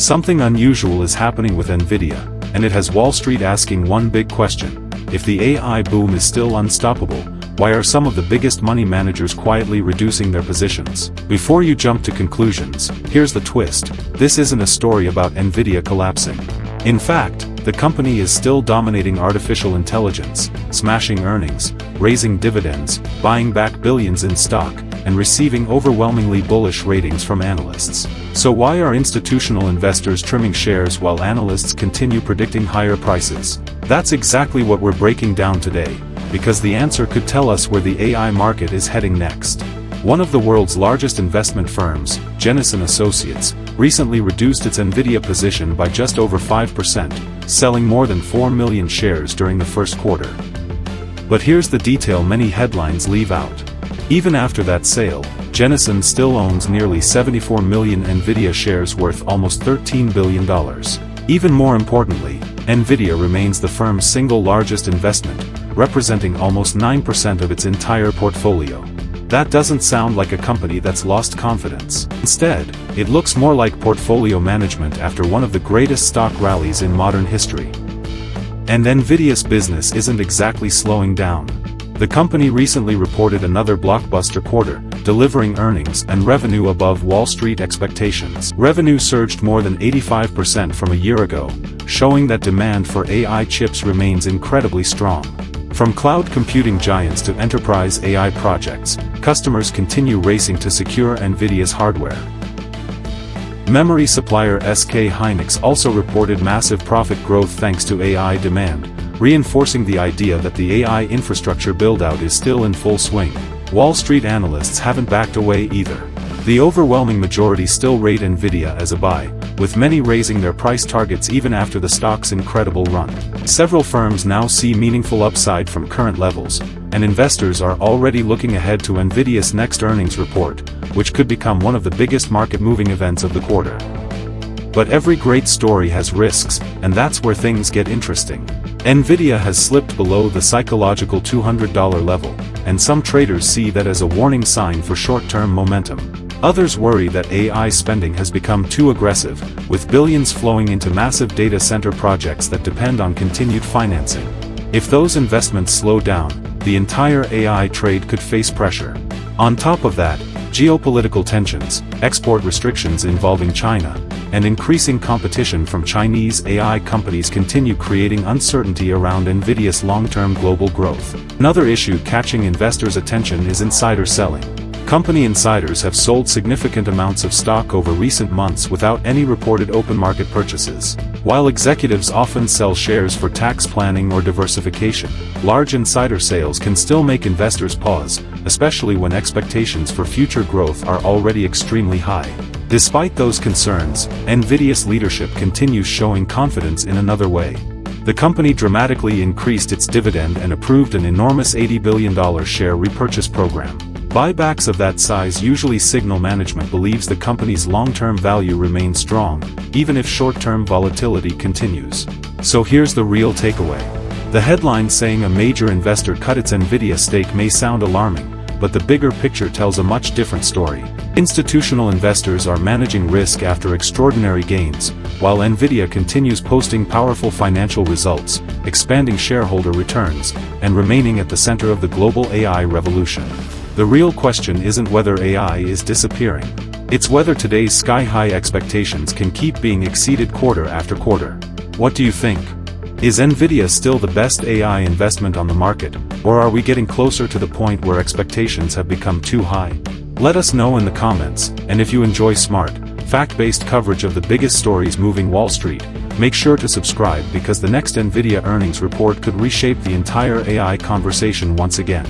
Something unusual is happening with Nvidia, and it has Wall Street asking one big question. If the AI boom is still unstoppable, why are some of the biggest money managers quietly reducing their positions? Before you jump to conclusions, here's the twist. This isn't a story about Nvidia collapsing. In fact, the company is still dominating artificial intelligence, smashing earnings, raising dividends, buying back billions in stock, and receiving overwhelmingly bullish ratings from analysts. So why are institutional investors trimming shares while analysts continue predicting higher prices? That's exactly what we're breaking down today, because the answer could tell us where the AI market is heading next. One of the world's largest investment firms, Jennison Associates, recently reduced its Nvidia position by just over 5%, selling more than 4 million shares during the first quarter. But here's the detail many headlines leave out. Even after that sale, Jennison still owns nearly 74 million Nvidia shares worth almost $13 billion. Even more importantly, Nvidia remains the firm's single largest investment, representing almost 9% of its entire portfolio. That doesn't sound like a company that's lost confidence. Instead, it looks more like portfolio management after one of the greatest stock rallies in modern history. And Nvidia's business isn't exactly slowing down. The company recently reported another blockbuster quarter, delivering earnings and revenue above Wall Street expectations. Revenue surged more than 85% from a year ago, showing that demand for AI chips remains incredibly strong. From cloud computing giants to enterprise AI projects, customers continue racing to secure Nvidia's hardware. Memory supplier SK Hynix also reported massive profit growth thanks to AI demand, reinforcing the idea that the AI infrastructure build-out is still in full swing. Wall Street analysts haven't backed away either. The overwhelming majority still rate Nvidia as a buy, with many raising their price targets even after the stock's incredible run. Several firms now see meaningful upside from current levels, and investors are already looking ahead to Nvidia's next earnings report, which could become one of the biggest market-moving events of the quarter. But every great story has risks, and that's where things get interesting. Nvidia has slipped below the psychological $200 level, and some traders see that as a warning sign for short-term momentum. Others worry that AI spending has become too aggressive, with billions flowing into massive data center projects that depend on continued financing. If those investments slow down, the entire AI trade could face pressure. On top of that, geopolitical tensions, export restrictions involving China, and increasing competition from Chinese AI companies continue creating uncertainty around Nvidia's long-term global growth. Another issue catching investors' attention is insider selling. Company insiders have sold significant amounts of stock over recent months without any reported open market purchases. While executives often sell shares for tax planning or diversification, large insider sales can still make investors pause, especially when expectations for future growth are already extremely high. Despite those concerns, Nvidia's leadership continues showing confidence in another way. The company dramatically increased its dividend and approved an enormous $80 billion share repurchase program. Buybacks of that size usually signal management believes the company's long-term value remains strong, even if short-term volatility continues. So here's the real takeaway. The headline saying a major investor cut its Nvidia stake may sound alarming, but the bigger picture tells a much different story. Institutional investors are managing risk after extraordinary gains, while Nvidia continues posting powerful financial results, expanding shareholder returns, and remaining at the center of the global AI revolution. The real question isn't whether AI is disappearing. It's whether today's sky-high expectations can keep being exceeded quarter after quarter. What do you think? Is Nvidia still the best AI investment on the market, or are we getting closer to the point where expectations have become too high? Let us know in the comments, and if you enjoy smart, fact-based coverage of the biggest stories moving Wall Street, make sure to subscribe because the next Nvidia earnings report could reshape the entire AI conversation once again.